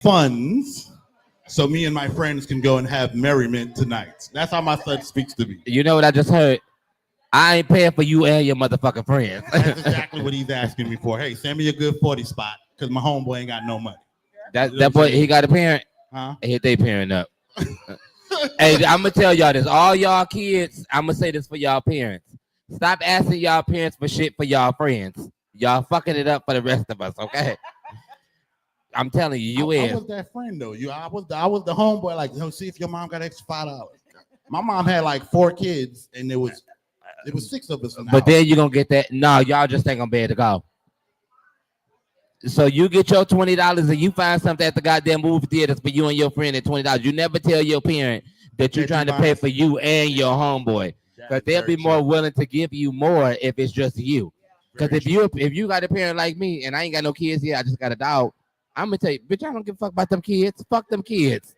funds so me and my friends can go and have merriment tonight. That's how my son speaks to me. You know what I just heard? I ain't paying for you and your motherfucking friends. That's exactly what he's asking me for. Hey, send me a good 40 spot because my homeboy ain't got no money. That boy, he got a parent. Huh? He hit their parent up. Hey, I'm gonna tell y'all this. All y'all kids, I'm gonna say this for y'all parents. Stop asking y'all parents for shit for y'all friends. Y'all fucking it up for the rest of us, okay? I'm telling you, I was that friend though. I was the homeboy. Like, see if your mom got extra $5. My mom had like 4 kids, and it was 6 of us. But then you're gonna get that. No, y'all just ain't gonna be able to go. So you get your $20 and you find something at the goddamn movie theaters for you and your friend at $20. You never tell your parent that you're trying to pay for you and your homeboy, because they'll be more willing to give you more if it's just you. Because if you got a parent like me and I ain't got no kids yet, I just got a dog. I'm gonna tell you, bitch, I don't give a fuck about them kids. Fuck them kids.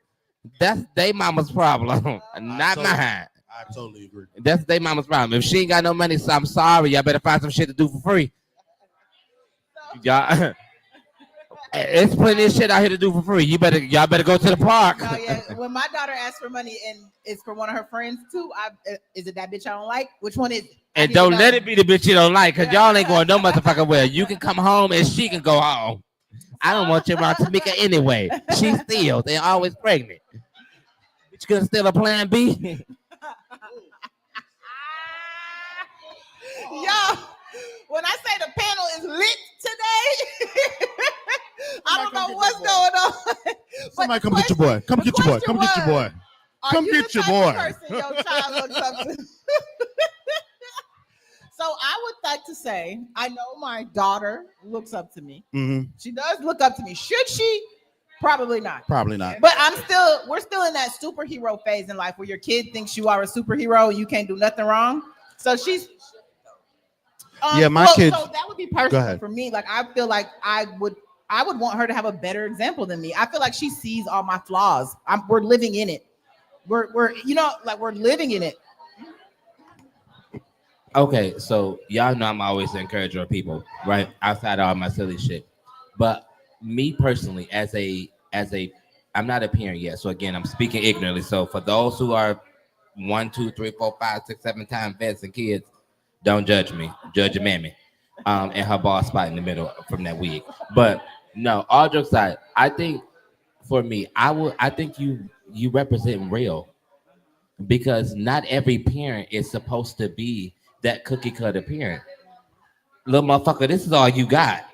That's they mama's problem, not mine. I totally agree. That's their mama's problem. If she ain't got no money, so I'm sorry. Y'all better find some shit to do for free. Y'all, it's plenty of shit out here to do for free. Y'all better go to the park. No, yeah. When my daughter asks for money and it's for one of her friends too, is it that bitch I don't like? Which one is it? And don't let it be the bitch you don't like, because y'all ain't going no motherfucking well. You can come home and she can go home. I don't want you around Tamika anyway. She steals and always pregnant. Bitch, gonna steal a plan B? Yo, when I say the panel is lit today, I don't know what's going on. Somebody come get your boy. Come get your boy. Come get your boy. Come get your boy. Person your child looks up to? So I would like to say, I know my daughter looks up to me. Mm-hmm. She does look up to me. Should she? Probably not. Probably not. But we're still in that superhero phase in life where your kid thinks you are a superhero and you can't do nothing wrong. So she's my kids. So that would be personal for me. Like I feel like I would want her to have a better example than me. I feel like she sees all my flaws. We're living in it. We're living in it. Okay, so y'all know I'm always the encourager of people, right? Outside of all my silly shit. But me personally, as a I'm not a parent yet. So again, I'm speaking ignorantly. So for those who are 1, 2, 3, 4, 5, 6, 7 time vets and kids, don't judge me. Judge your mammy. And her bald spot in the middle from that wig. But no, all jokes aside, I think for me, I think you represent real, because not every parent is supposed to be that cookie cutter parent. Little motherfucker, this is all you got.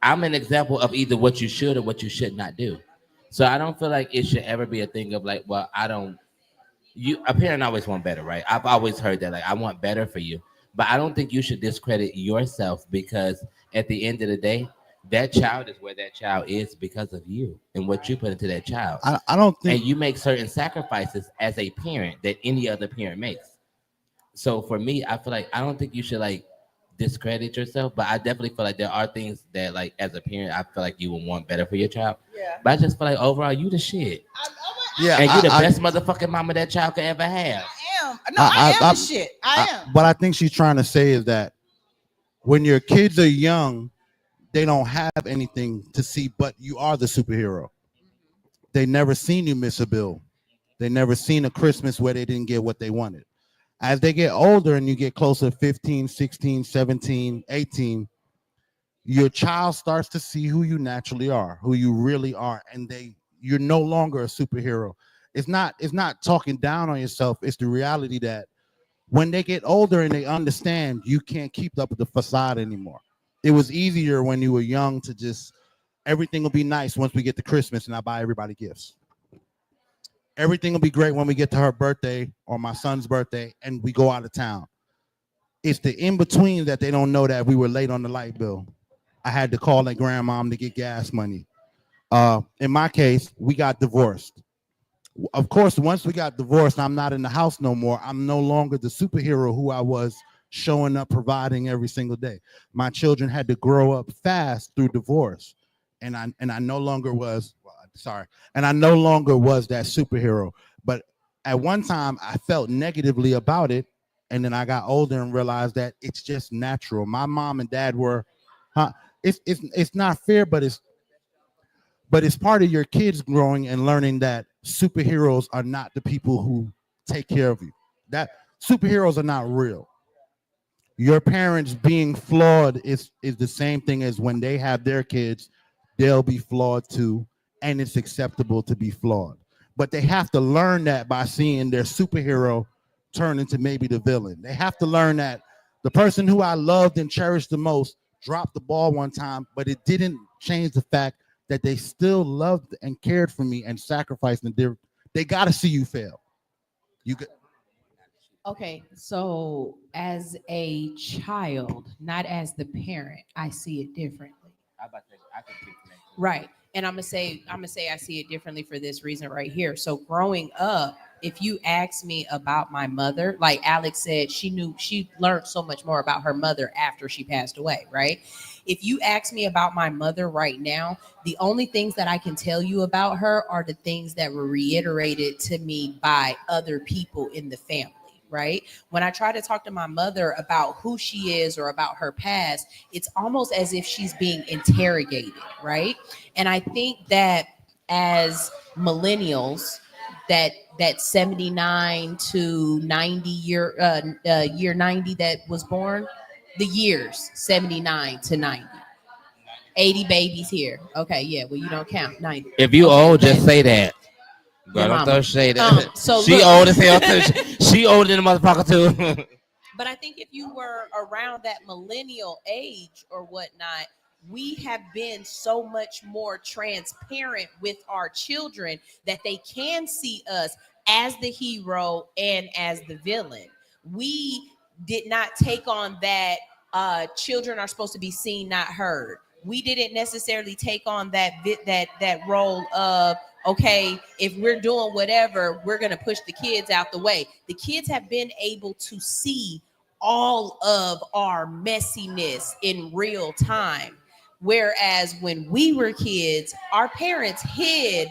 I'm an example of either what you should or what you should not do. So I don't feel like it should ever be a thing of like, well, a parent always want better, right? I've always heard that, like, I want better for you. But I don't think you should discredit yourself, because at the end of the day, that child is where that child is because of you and what you put into that child. I don't think. And you make certain sacrifices as a parent that any other parent makes. So for me, I feel like I don't think you should like discredit yourself, but I definitely feel like there are things that, like, as a parent, I feel like you would want better for your child. Yeah. But I just feel like overall, you the shit. Yeah, and you the best motherfucking mama that child could ever have. I am. No, I am the shit. I am. What I think she's trying to say is that when your kids are young, they don't have anything to see, but you are the superhero. They never seen you miss a bill. They never seen a Christmas where they didn't get what they wanted. As they get older and you get closer to 15, 16, 17, 18, your child starts to see who you naturally are, who you really are, and you're no longer a superhero. It's not talking down on yourself. It's the reality that when they get older and they understand, you can't keep up with the facade anymore. It was easier when you were young to just, everything will be nice once we get to Christmas and I buy everybody gifts. Everything will be great when we get to her birthday or my son's birthday and we go out of town. It's the in-between that they don't know that we were late on the light bill. I had to call their grandmom to get gas money. In my case, we got divorced. Of course, once we got divorced, I'm not in the house no more. I'm no longer the superhero who I was, showing up, providing every single day. My children had to grow up fast through divorce. And I no longer was, and I no longer was that superhero. But at one time I felt negatively about it. And then I got older and realized that it's just natural. My mom and dad were, it's not fair, but But it's part of your kids growing and learning that superheroes are not the people who take care of you. That superheroes are not real. Your parents being flawed is the same thing as when they have their kids, they'll be flawed too, and it's acceptable to be flawed. But they have to learn that by seeing their superhero turn into maybe the villain. They have to learn that the person who I loved and cherished the most dropped the ball one time, but it didn't change the fact that they still loved and cared for me and sacrificed. And they got to see you fail. You got. Okay, so as a child, not as the parent, I see it differently. I about to, I can speak for that. Right. And I'm gonna say I see it differently for this reason right here. So growing up, if you ask me about my mother, like Alex said, she learned so much more about her mother after she passed away, right? If you ask me about my mother right now, the only things that I can tell you about her are the things that were reiterated to me by other people in the family. Right. When I try to talk to my mother about who she is or about her past, it's almost as if she's being interrogated. Right. And I think that as millennials, that 79 to 90 year 90 that was born, the years 79 to 90. 80 babies here. Okay, yeah, well, you don't count 90. If you Okay, old, just then- say that. Your Girl, don't mama. throw shade. So She look- old as hell too. She older than a motherfucker too. But I think if you were around that millennial age or whatnot, we have been so much more transparent with our children that they can see us as the hero and as the villain. We did not take on that children are supposed to be seen, not heard. We didn't necessarily take on that role of, okay, if we're doing whatever, we're going to push the kids out the way. The kids have been able to see all of our messiness in real time. Whereas when we were kids, our parents hid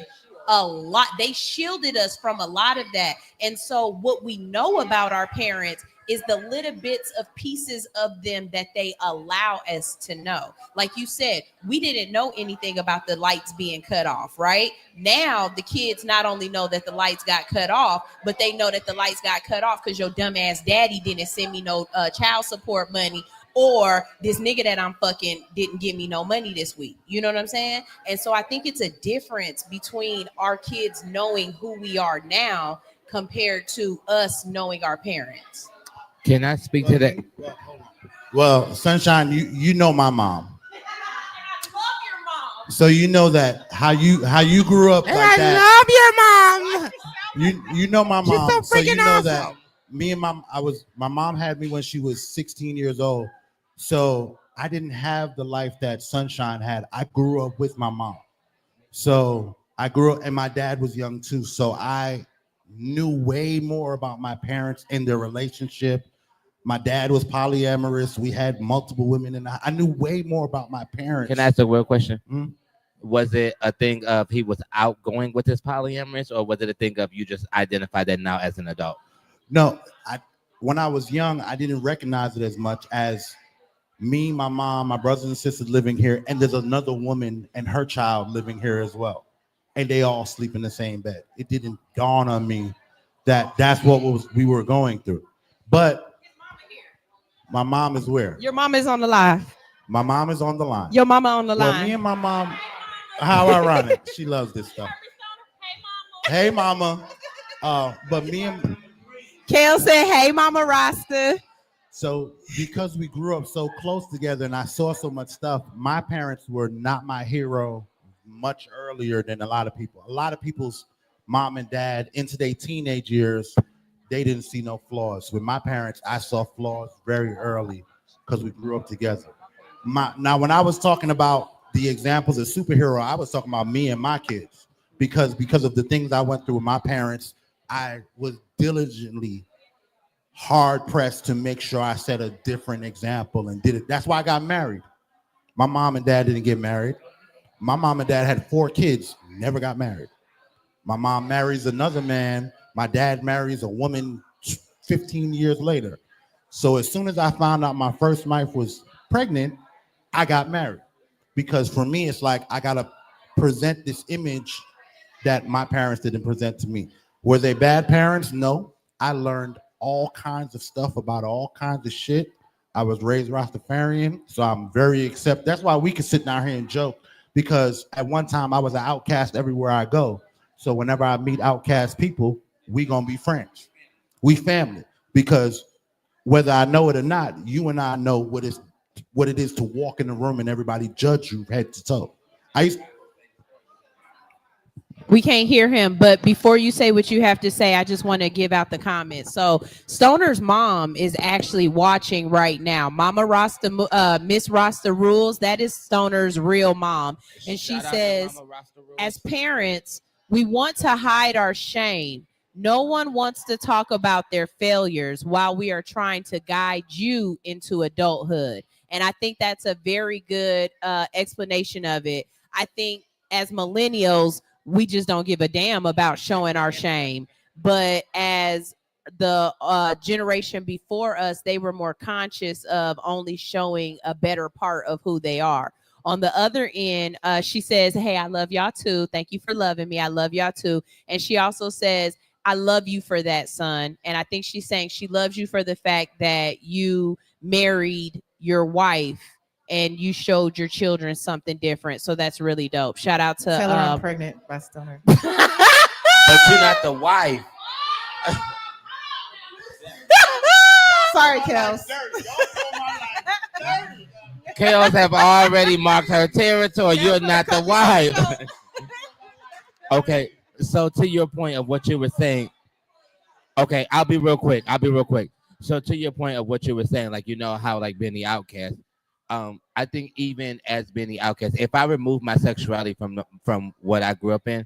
a lot. They shielded us from a lot of that. And so what we know about our parents is the little bits of pieces of them that they allow us to know. Like you said, we didn't know anything about the lights being cut off, right? Now the kids not only know that the lights got cut off, but they know that the lights got cut off because your dumbass daddy didn't send me no child support money, or this nigga that I'm fucking didn't give me no money this week. You know what I'm saying? And so I think it's a difference between our kids knowing who we are now compared to us knowing our parents. Can I speak to that? Well, Sunshine, you know my mom, so you know that how you grew up like that. love your mom. You know my mom, so so you freaking know awesome. that me and my mom had me when she was 16 years old. So I didn't have the life that Sunshine had. I grew up with my mom. So I grew up, and my dad was young too. So I knew way more about my parents and their relationship. My dad was polyamorous. We had multiple women, and I knew way more about my parents. Can I ask a real question? Hmm? Was it a thing of he was outgoing with his polyamorous, or was it a thing of you just identified that now as an adult? No, when I was young, I didn't recognize it as much as me, my mom, my brothers and sisters living here, and there's another woman and her child living here as well, and they all sleep in the same bed. It didn't dawn on me that that's what we were going through. But my mom is where? Your mama is on the live. My mom is on the line. Your mama on the Well, line. me and my mom, how ironic. She loves this stuff. Hey, mama. But me and Kale said, "Hey, Mama Rasta." so because we grew up so close together and I saw so much stuff, my parents were not my hero much earlier than a lot of people. A lot of people's mom and dad into their teenage years, they didn't see no flaws. With my parents, I saw flaws very early because we grew up together. Now, when I was talking about the examples of superhero, I was talking about me and my kids because of the things I went through with my parents. I was diligently hard pressed to make sure I set a different example and did it. That's why I got married. My mom and dad didn't get married. My mom and dad had 4 kids, never got married. My mom marries another man. My dad marries a woman 15 years later. So as soon as I found out my first wife was pregnant, I got married. Because for me, it's like I gotta present this image that my parents didn't present to me. Were they bad parents? No. I learned all kinds of stuff about all kinds of shit. I was raised Rastafarian, so I'm very accept. That's why we can sit down here and joke, because at one time I was an outcast everywhere I go. So whenever I meet outcast people, we gonna be friends. We family, because whether I know it or not, you and I know what it is to walk in the room and everybody judge you head to toe. We can't hear him, but before you say what you have to say, I just want to give out the comments. So Stoner's mom is actually watching right now. Mama Rasta, Miss Rasta Rules, that is Stoner's real mom. And she says, as parents, we want to hide our shame. No one wants to talk about their failures while we are trying to guide you into adulthood. And I think that's a very good explanation of it. I think as millennials, we just don't give a damn about showing our shame. But as the generation before us, they were more conscious of only showing a better part of who they are. On the other end, she says, hey, I love y'all too. Thank you for loving me. I love y'all too. And she also says, I love you for that, son. And I think she's saying she loves you for the fact that you married your wife and you showed your children something different. So that's really dope. Shout out to Tell her I'm pregnant by Stoner. But you're not the wife. Sorry, Kels. Kels have already marked her territory. You're not the wife. Okay, so to your point of what you were saying, okay, I'll be real quick. So to your point of what you were saying, like, you know how like being the outcast, I think even as being the outcast, if I remove my sexuality from what I grew up in,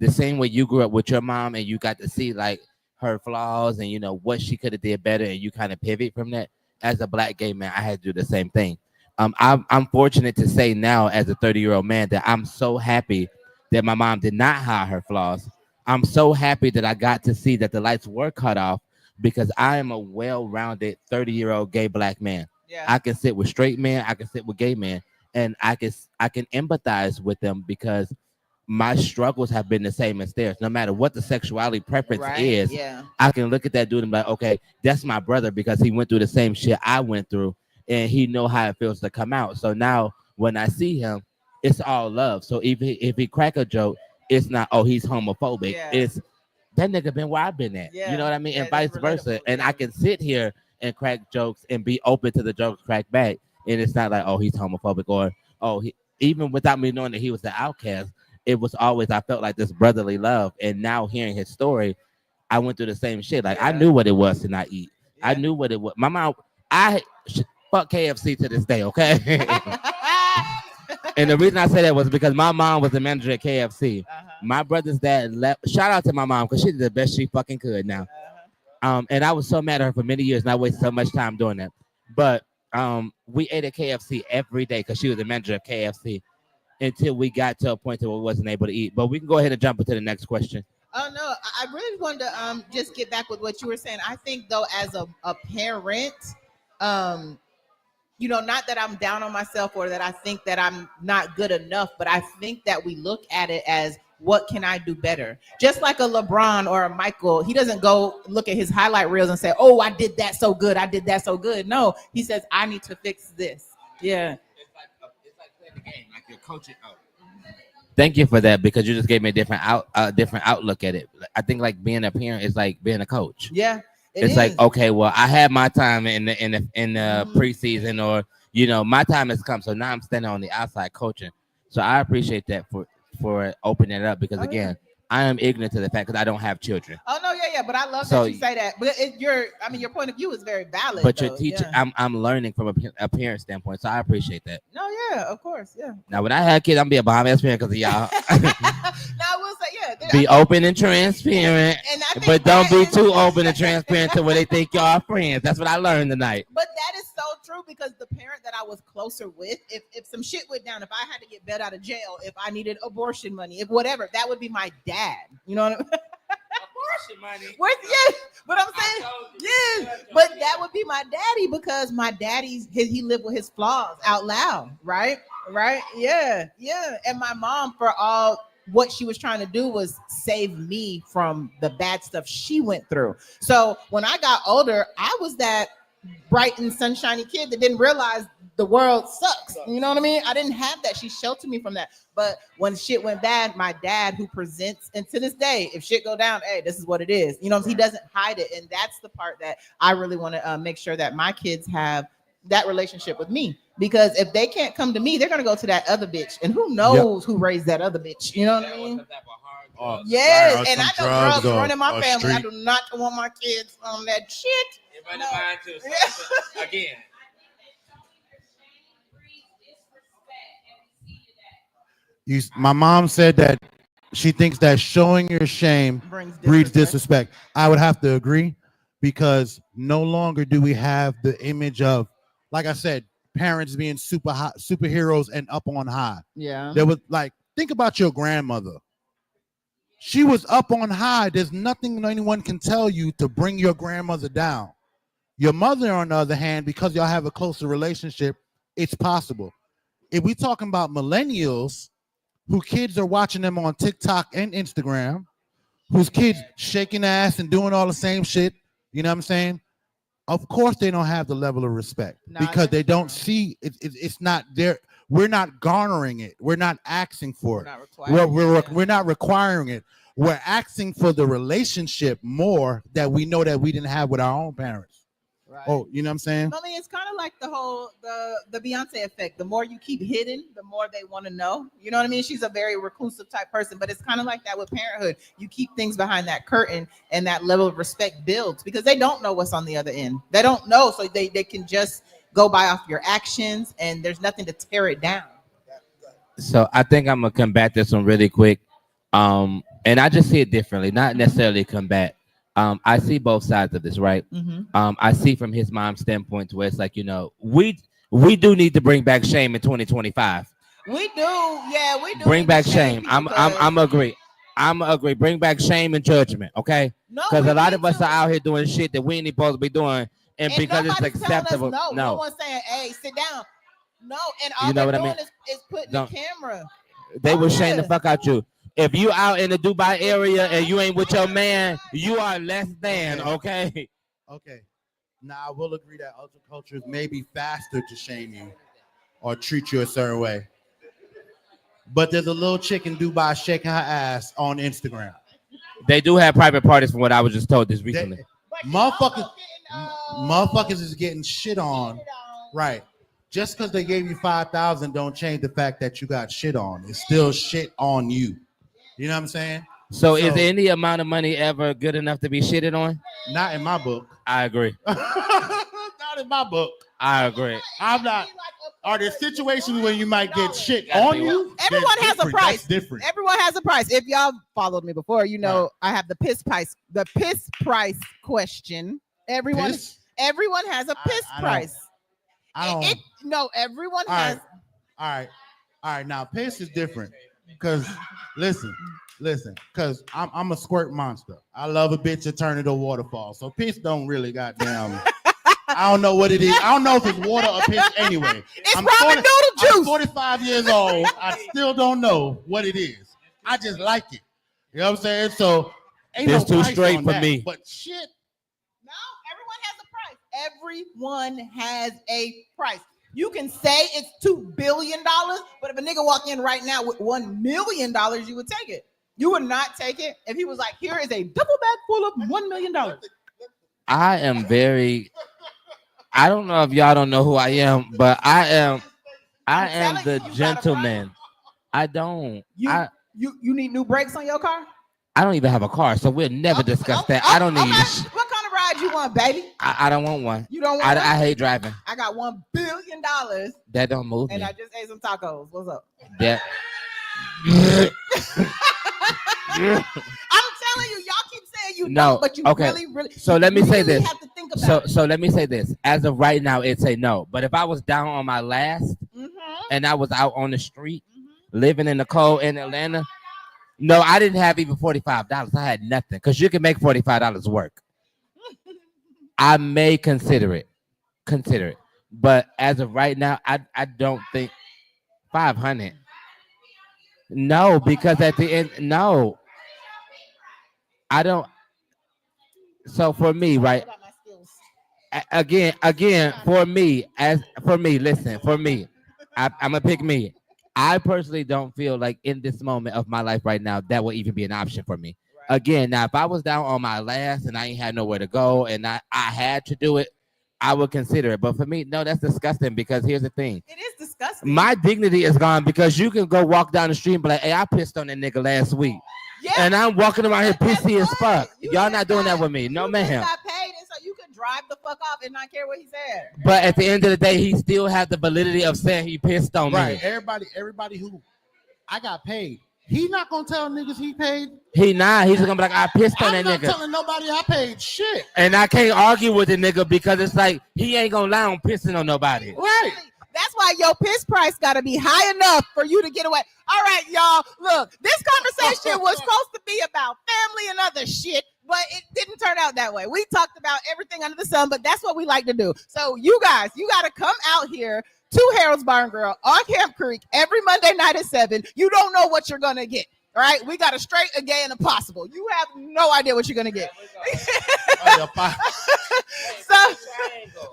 the same way you grew up with your mom and you got to see like her flaws and you know what she could have did better, and you kind of pivot from that. As a black gay man, I had to do the same thing. I'm fortunate to say now, as a 30-year-old man, that I'm so happy that my mom did not hide her flaws. I'm so happy that I got to see that the lights were cut off, because I am a well-rounded 30-year-old gay black man. Yeah. I can sit with straight men, I can sit with gay men, and I can empathize with them, because my struggles have been the same as theirs. No matter what the sexuality preference is, Yeah. I can look at that dude and be like, okay, that's my brother, because he went through the same shit I went through, and he know how it feels to come out. So now when I see him, it's all love. So if he crack a joke, it's not, oh, he's homophobic. Yeah. It's that nigga been where I've been at. Yeah. You know what I mean? Yeah, And vice that's versa. relatable. And Yeah. I can sit here and crack jokes and be open to the jokes cracked back. And it's not like, oh, he's homophobic, or oh, even without me knowing that he was the outcast, it was always, I felt like this brotherly love. And now hearing his story, I went through the same shit. Like I knew what it was to not eat. I knew what it was. My mom, fuck KFC to this day, okay? And the reason I say that was because my mom was the manager at KFC. My brother's dad left. Shout out to my mom, because she did the best she fucking could now. And I was so mad at her for many years, and I wasted so much time doing that. But we ate at KFC every day because she was the manager of KFC, until we got to a point where we wasn't able to eat. But we can go ahead and jump into the next question. Oh no, I really wanted to just get back with what you were saying. I think though, as a parent, you know, not that I'm down on myself or that I think that I'm not good enough, but I think that we look at it as, what can I do better? Just like a LeBron or a Michael, he doesn't go look at his highlight reels and say, oh, I did that so good. I did that so good. No, he says, I need to fix this. Yeah. It's like playing the game, like you're coaching. Oh. Thank you for that, because you just gave me a different outlook at it. I think like being a parent is like being a coach. Yeah. It's like, okay, well, I had my time in the preseason, or you know, my time has come. So now I'm standing on the outside coaching. So I appreciate that for opening it up, because again, I am ignorant to the fact because I don't have children. Oh no, yeah, but I love So- that you say that. But your point of view is very valid. But though. you're teaching. Yeah. I'm learning from a parent standpoint, so I appreciate that. No, yeah, of course, yeah. Now, when I had kids, I'm be a bomb ass parent because of y'all. Now I will say, yeah. Be open and transparent, And I think but don't be that- too open and transparent to where they think y'all are friends. That's what I learned tonight. But that is so true, because the parent that I was closer with, if some shit went down, if I had to get bailed out of jail, if I needed abortion money, if whatever, that would be my dad. You know what I mean? your money. Where's yeah? But I'm saying yeah. But that would be my daddy because my he lived with his flaws out loud, right? Right? Yeah, yeah. And my mom, for all what she was trying to do was save me from the bad stuff she went through. So when I got older, I was that bright and sunshiny kid that didn't realize the world sucks. You know what I mean? I didn't have that. She sheltered me from that. But when shit went bad, my dad, who presents, and to this day, if shit go down, hey, this is what it is. You know, he doesn't hide it. And that's the part that I really want to make sure that my kids have that relationship with me. Because if they can't come to me, they're going to go to that other bitch. And who knows who raised that other bitch? You know what I mean? Yes. And I know drugs running my family. I do not want my kids on that shit. No. Again. My mom said that she thinks that showing your shame breeds disrespect. I would have to agree because no longer do we have the image of, like I said, parents being superheroes and up on high. Yeah. There was like, think about your grandmother. She was up on high. There's nothing anyone can tell you to bring your grandmother down. Your mother, on the other hand, because y'all have a closer relationship, it's possible. If we talking about millennials, who kids are watching them on TikTok and Instagram, whose kids shaking ass and doing all the same shit, you know what I'm saying? Of course they don't have the level of respect because they don't see it. It's not there. We're not garnering it. We're not asking for it. We're not requiring it. We're asking for the relationship more that we know that we didn't have with our own parents. Right. Oh, you know what I'm saying? I mean, it's kind of like the whole the Beyonce effect. The more you keep hidden, the more they want to know. You know what I mean? She's a very reclusive type person, but it's kind of like that with parenthood. You keep things behind that curtain, and that level of respect builds because they don't know what's on the other end. They don't know, so they can just go by off your actions, and there's nothing to tear it down. So I think I'm gonna combat this one really quick, and I just see it differently, not necessarily combat. I see both sides of this, right? Mm-hmm. I see from his mom's standpoint where it's like, you know, we do need to bring back shame in 2025. We do, yeah, we do. Bring back shame. I'm agree. I'm agree. Bring back shame and judgment, okay? Because a lot of us are out here doing shit that we ain't supposed to be doing, and because it's acceptable. No one's saying, "Hey, sit down." No, and all you know they're what I doing mean? is putting the camera. They will shame the fuck out you. If you out in the Dubai area and you ain't with your man, you are less than, okay? Okay. Now, I will agree that other cultures may be faster to shame you or treat you a certain way. But there's a little chick in Dubai shaking her ass on Instagram. They do have private parties from what I was just told this recently. Motherfuckers is getting shit on. Right. Just because they gave you 5,000 don't change the fact that you got shit on. It's still shit on you. You know what I'm saying? So is any amount of money ever good enough to be shitted on? Not in my book. I agree. Not in my book. I agree. I'm not. Are there situations where you might get shit on you? Everyone has a price. That's different. Everyone has a price. If y'all followed me before, you know I have the piss price question. Everyone has a piss price. Everyone has. All right. Now piss is different because listen, because I'm a squirt monster. I love a bitch to turn into a waterfall. So piss don't really goddamn. I don't know what it is. I don't know if it's water or piss anyway. It's ramen noodle juice. I'm 45 years old. I still don't know what it is. I just like it. You know what I'm saying? So ain't it's no too straight for that. me. But shit. No, everyone has a price. Everyone has a price. You can say it's $2 billion, but if a nigga walk in right now with $1 million, you would take it. You would not take it if he was like, here is a duffel bag full of $1 million. I am very. I don't know if y'all don't know who I am, but I am the gentleman. I don't. You need new brakes on your car? I don't even have a car, so we'll never discuss that. I don't need. What kind of ride you want, baby? I don't want one. You don't want one? I hate driving. I got $1 billion. That don't move and me. I just ate some tacos. What's up? That. I'm telling you, y'all keep saying you don't, but you really. So let me say this. Have to think about so let me say this. As of right now, it's a no. But if I was down on my last and I was out on the street living in the cold in Atlanta, No, I didn't have even $45. I had nothing because you can make $45 work. I may consider it, but as of right now, I don't think 500. No, because at the end, no, I don't. So for me, right? Again, for me, listen, for me, I'm gonna pick me. I personally don't feel like in this moment of my life right now that will even be an option for me. Again, now if I was down on my last and I ain't had nowhere to go and I had to do it, I would consider it. But for me, no, that's disgusting because here's the thing. It is disgusting. My dignity is gone because you can go walk down the street and be like, hey, I pissed on that nigga last week. Yeah. And I'm walking around here But guess pissy as what? fuck. You Y'all just not doing that got- with me. No, you ma'am. just got paid, and so you can drive the fuck off and not care what he said. But at the end of the day, he still has the validity of saying he pissed on Right. me. Everybody who I got paid. He not gonna tell niggas he paid. He not. He's just gonna be like, I pissed on I'm that not nigga. telling nobody I paid shit. And I can't argue with the nigga because it's like he ain't gonna lie on pissing on nobody. Right. That's why your piss price got to be high enough for you to get away. All right, y'all. Look, this conversation was supposed to be about family and other shit, but it didn't turn out that way. We talked about everything under the sun, but that's what we like to do. So you guys, you got to come out here to Harold's Barn Girl on Camp Creek every Monday night at 7. You don't know what you're gonna get. All right, we got a straight, a gay, and a possible. You have no idea what you're gonna get. So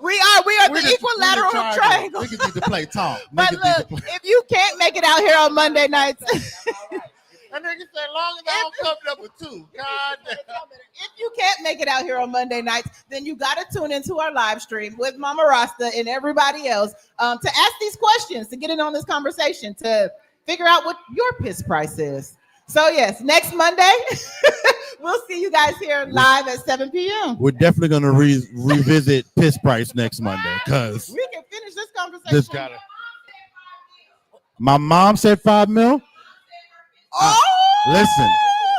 we are the equilateral triangle. We can need to play Tom. But look, if you can't make it out here on Monday nights, That nigga said, long as I don't come up with 2. God damn. if you can't make it out here on Monday nights, then you got to tune into our live stream with Mama Rasta and everybody else to ask these questions, to get in on this conversation, to figure out what your piss price is. So yes, next Monday, we'll see you guys here live at 7 p.m. We're definitely gonna revisit piss price next Monday because We can finish this conversation. this gotta. My mom said 5 mil. Listen,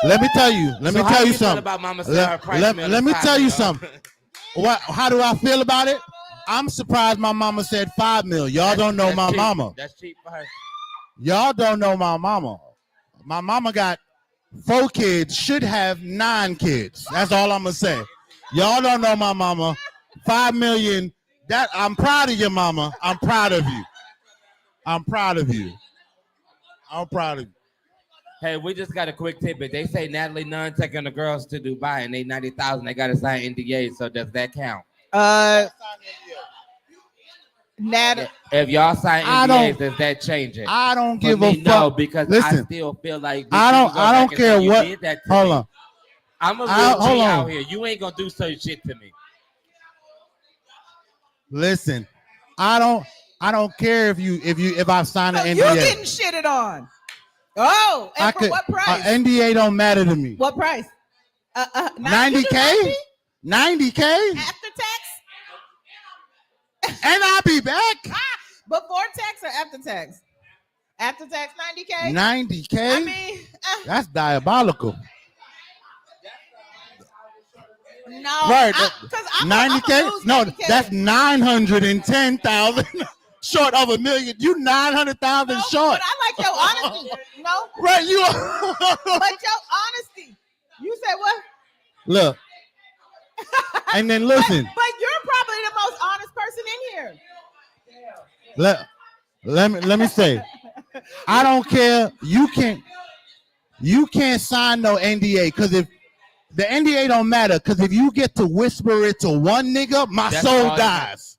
let me tell you. Let me tell you something. About Mama Let me tell you something. What? How do I feel about it? I'm surprised my mama said 5 mil. Y'all don't know my mama. That's cheap for her. Y'all don't know my mama. My mama got 4 kids, should have 9 kids. That's all I'm gonna say. Y'all don't know my mama. 5 million. That I'm proud of your mama. I'm proud of you. I'm proud of you. I'm proud of you. Hey, we just got a quick tidbit. They say Natalie Nunn taking the girls to Dubai and they 90,000. They got to sign NDA. So does that count? Nat, If y'all sign I NDAs, don't- does that change it? I don't For give me, a no, fuck. because I Listen, still feel like I don't care what. Hold on. I'm a I- real hold G on. out here. You ain't gonna do certain shit to me. Listen, I don't care if I sign an you NDA. getting shitted on. Oh, and for what price? NDA don't matter to me. What price? 90K? 90K? After tax? And I'll be back. Before tax or after tax? After tax, 90K? 90K? I mean, That's diabolical. no. Right. Because I'm 90K? No, that's 910,000 short of $1 million. You 900,000 no, short. But I like your honesty. No, Right, you. but your honesty. You said what? Look. And then listen. But you're probably the most honest person in here. Let me say, I don't care. You can't sign no NDA because if the NDA don't matter, because if you get to whisper it to one nigga, my That's soul all it dies.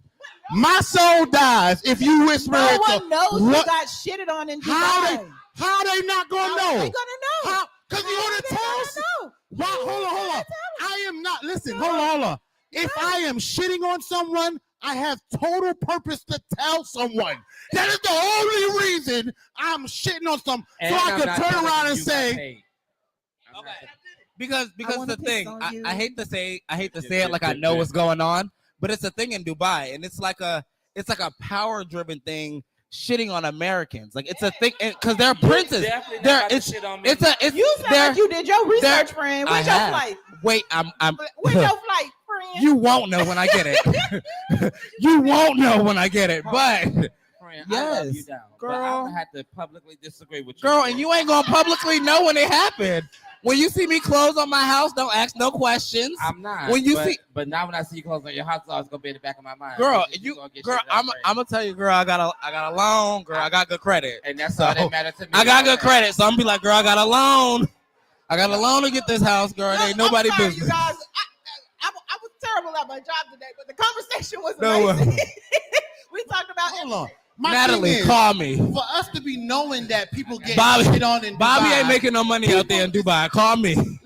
My soul dies if you whisper No it one to knows you what- got shitted on in How Dubai. they not gonna How know? are they gonna know? How? Because you want to tell us? Why? Hold on. I am not. Listen, hold on. If I am shitting on someone, I have total purpose to tell someone. That is the only reason I'm shitting on some, so I can turn around and say, Because wanna the piss thing, on you. I hate to say it like I know what's going on, but it's a thing in Dubai, and it's like a power driven thing, shitting on Americans. Like it's a thing because they're princes. It's You sound like you did your research, friend. I Where's your have. flight? Wait, I'm Where's your flight, friend? you won't know when I get it. You won't know when I get it, but friend. I love you Yes, down. girl. But I'm gonna have to publicly disagree with you. Girl, and you ain't gonna publicly know when it happened. When you see me close on my house, don't ask no questions. I'm not. When you but, see- but now when I see you close on your house, it's always gonna be in the back of my mind. Girl, I'm I'm gonna tell you, girl, I got a loan, girl, I got good credit. and that's So, all that matters to me. I got good credit, so I'm gonna be like, girl, I got a loan. I got a loan to get this house, girl. It ain't nobody I'm sorry, business. You guys, I was terrible at my job today, but the conversation was No, amazing. We talked about Hold on. My Natalie, thing is, call me. for us to be knowing that people get Bobby- shit on in Bobby Dubai, ain't making no money out there in Dubai. Call me. Listen,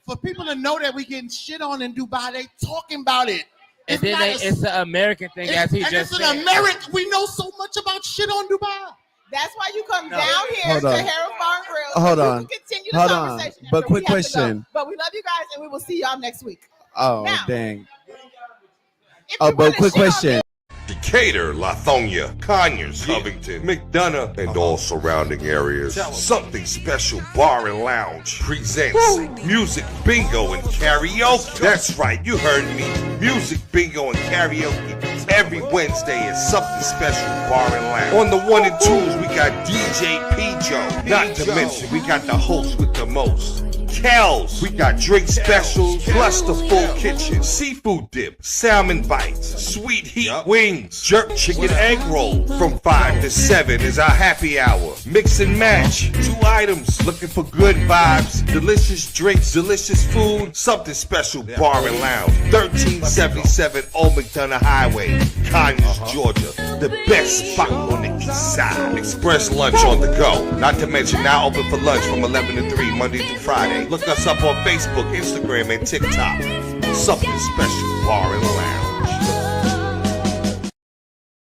for people to know that we getting shit on in Dubai, they talking about it. And then it's an American thing, as he just it's said. an American. We know so much about shit on Dubai. That's why you come No. down here Hold to on. Harold Farm Grill. so Hold we on. can continue the Hold on. conversation. But after quick we have to go. question. But we love you guys, and we will see y'all next week. Oh, Now. dang. If Oh, you but wanna quick shit on question. Decatur, Lithonia, Conyers, Covington, McDonough, and all surrounding areas. Something Special Bar and Lounge presents Music Bingo and Karaoke. That's right, you heard me. Music Bingo and Karaoke every Wednesday at Something Special Bar and Lounge. On the 1 and 2s, we got DJ P-Joe. Not to mention, we got the host with the most. Kells, we got drink specials, plus the full kitchen, seafood dip, salmon bites, sweet heat wings, jerk chicken egg roll. From 5 to 7 is our happy hour. Mix and match, 2 items, looking for good vibes, delicious drinks, delicious food, Something Special Bar and Lounge. 1377 Old McDonough Highway, Conyers, Georgia. The best spot on the east side. Express lunch on the go. Not to mention now open for lunch from 11 to 3 Monday through Friday. Look us up on Facebook, Instagram, and TikTok. Something Special Bar and Lounge.